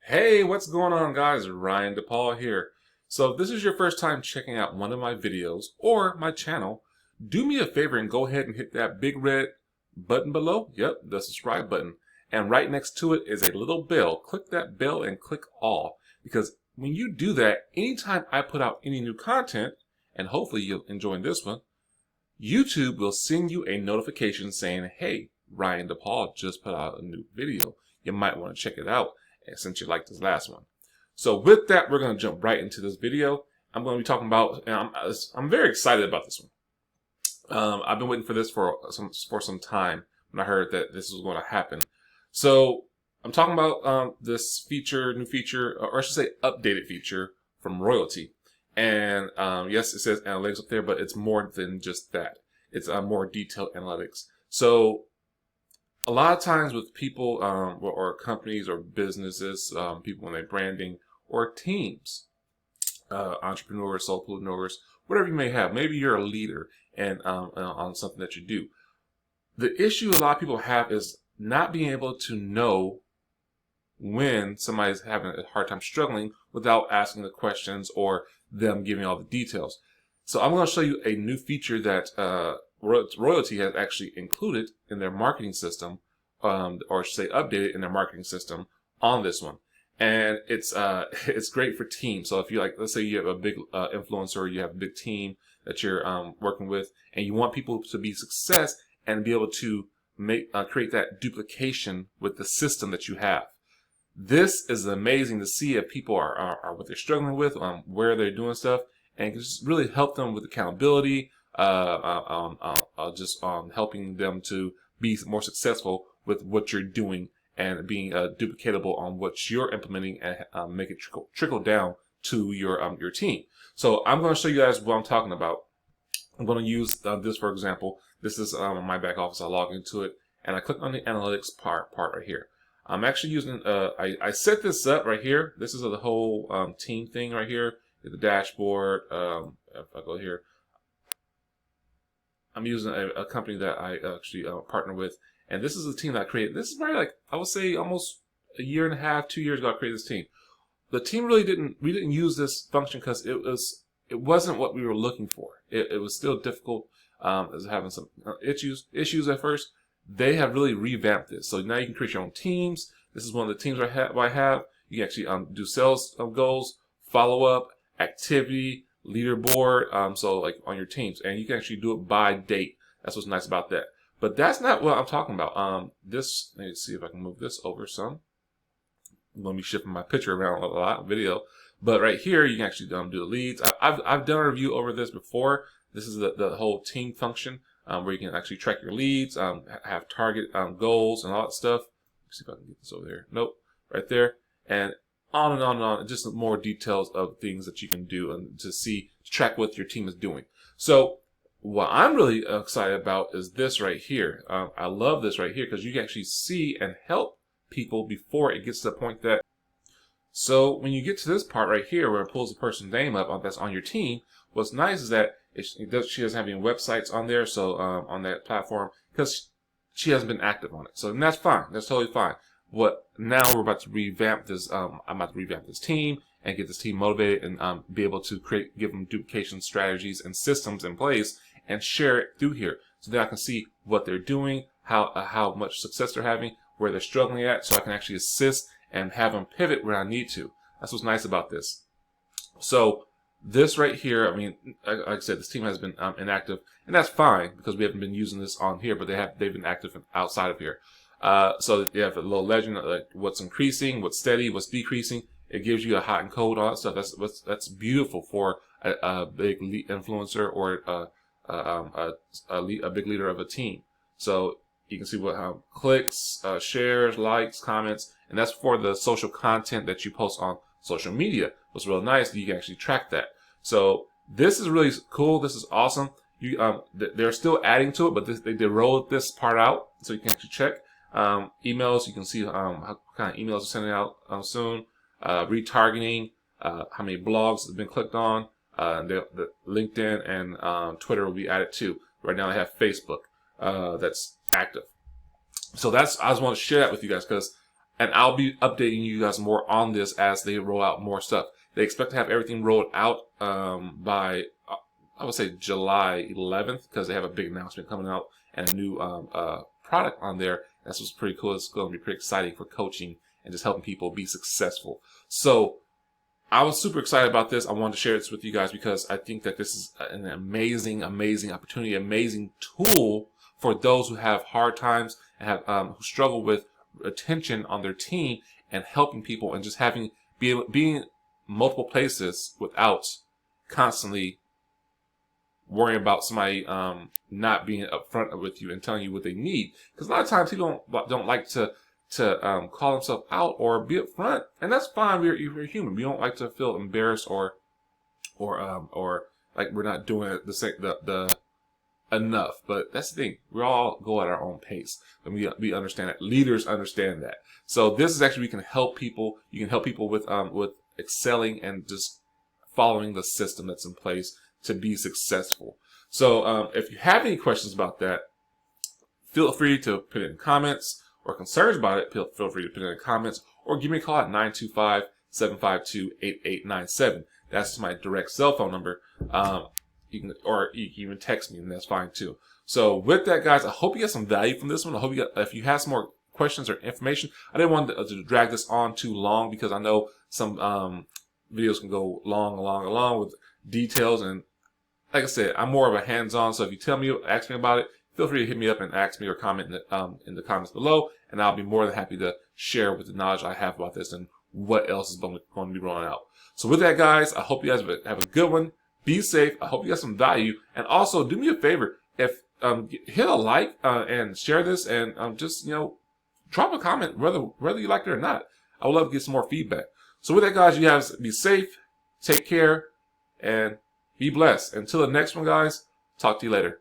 Hey, what's going on, guys? Ryan DePaul here. So if this is your first time checking out one of my videos or my channel, do me a favor and go ahead and hit that big red button below. Yep, the subscribe button. And right next to it is a little bell. Click that bell and click all. Because when you do that, anytime I put out any new content, and hopefully you'll enjoy this one, YouTube will send you a notification saying, hey, Ryan DePaul just put out a new video. You might want to check it out since you liked this last one. So with that, we're going to jump right into this video. I'm going to be talking about, and I'm very excited about this one. I've been waiting for this for some time when I heard that this was going to happen. So I'm talking about this new feature, or I should say updated feature from Royaltie. And yes, it says analytics up there, but it's more than just that. It's more detailed analytics. So a lot of times with people or companies or businesses, people when they're branding, or teams, entrepreneurs, solopreneurs, whatever you may have. Maybe you're a leader and on something that you do. The issue a lot of people have is not being able to know when somebody's having a hard time struggling without asking the questions or them giving all the details. So I'm going to show you a new feature that Royaltie has actually included in their marketing system, or I should say updated in their marketing system on this one. And it's great for teams. So if you let's say you have a big influencer, you have a big team that you're working with, and you want people to be success and be able to create that duplication with the system that you have. This is amazing to see if people are what they're struggling with, where they're doing stuff, and just really help them with accountability, just helping them to be more successful with what you're doing and being duplicatable on what you're implementing, and make it trickle down to your team. So I'm going to show you guys what I'm talking about. I'm going to use this for example. This is my back office. I log into it and I click on the analytics part right here. I'm actually using, I set this up right here. This is the whole team thing right here. The dashboard. If I go here, I'm using a company that I actually partner with. And this is the team that I created. This is probably I would say almost a year and a half, 2 years ago I created this team. The team really we didn't use this function because it wasn't what we were looking for. It was still difficult. It was having some issues at first. They have really revamped this. So now you can create your own teams. This is one of the teams I have. You can actually do sales goals, follow up, activity, leaderboard. So like on your teams, and you can actually do it by date. That's what's nice about that. But that's not what I'm talking about. Let me see if I can move this over some. I'm going to be shifting my picture around a lot, video. But right here, you can actually do the leads. I've done a review over this before. This is the whole team function where you can actually track your leads, have target goals and all that stuff. Let's see if I can get this over there. Nope, right there. And on and on and on. Just more details of things that you can do and to track what your team is doing. So what I'm really excited about is this right here. I love this right here because you can actually see and help people before it gets to the point that. So when you get to this part right here where it pulls the person's name up that's on your team, what's nice is that she doesn't have any websites on there, so on that platform, because she hasn't been active on it. So and that's fine. That's totally fine. Now we're about to revamp this. I'm about to revamp this team and get this team motivated and be able to give them duplication strategies and systems in place and share it through here, so that I can see what they're doing, how much success they're having, where they're struggling at, so I can actually assist and have them pivot where I need to. That's what's nice about this. So this right here, I mean, like I said, this team has been inactive, and that's fine because we haven't been using this on here, but they've been active outside of here. So you have a little legend like what's increasing, what's steady, what's decreasing. It gives you a hot and cold, all that stuff. That's beautiful for a big influencer or a big leader of a team. So you can see how clicks, shares, likes, comments, and that's for the social content that you post on social media. What's real nice, you can actually track that. So this is really cool. This is awesome. They're still adding to it, but they rolled this part out, so you can actually check emails. You can see how kind of emails are sending out soon. Retargeting, how many blogs have been clicked on. The LinkedIn and Twitter will be added too. Right now I have Facebook that's active. So I just want to share that with you guys because and I'll be updating you guys more on this as they roll out more stuff. They expect to have everything rolled out by, I would say, July 11th, because they have a big announcement coming out and a new product on there. That's what's pretty cool. It's going to be pretty exciting for coaching and just helping people be successful. So I was super excited about this. I wanted to share this with you guys because I think that this is an amazing, amazing opportunity, amazing tool for those who have hard times and have who struggle with attention on their team, and helping people and just having being multiple places without constantly worrying about somebody not being upfront with you and telling you what they need. Because a lot of times people don't like to call themselves out or be upfront, and that's fine. We're human. We don't like to feel embarrassed or like we're not doing it the enough. But that's the thing. We all go at our own pace, and we understand that. Leaders understand that. So this is actually, we can help people. You can help people with excelling and just following the system that's in place to be successful. So if you have any questions about that, feel free to put it in comments, or concerns about it, feel free to put it in the comments, or give me a call at 925-752-8897. That's my direct cell phone number. You can even text me, and that's fine too. So with that, guys, I hope you got some value from this one. I hope if you have some more questions or information, I didn't want to drag this on too long, because I know some videos can go long with details, and like I said, I'm more of a hands-on. So if you ask me about it, feel free to hit me up and ask me, or comment in the comments below, and I'll be more than happy to share with the knowledge I have about this and what else is going to be rolling out. So with that, guys, I hope you guys have a good one. Be safe. I hope you got some value, and also do me a favor, if hit a like and share this, and just drop a comment whether you like it or not. I would love to get some more feedback. So with that, guys, you guys be safe, take care, and be blessed. Until the next one, guys, talk to you later.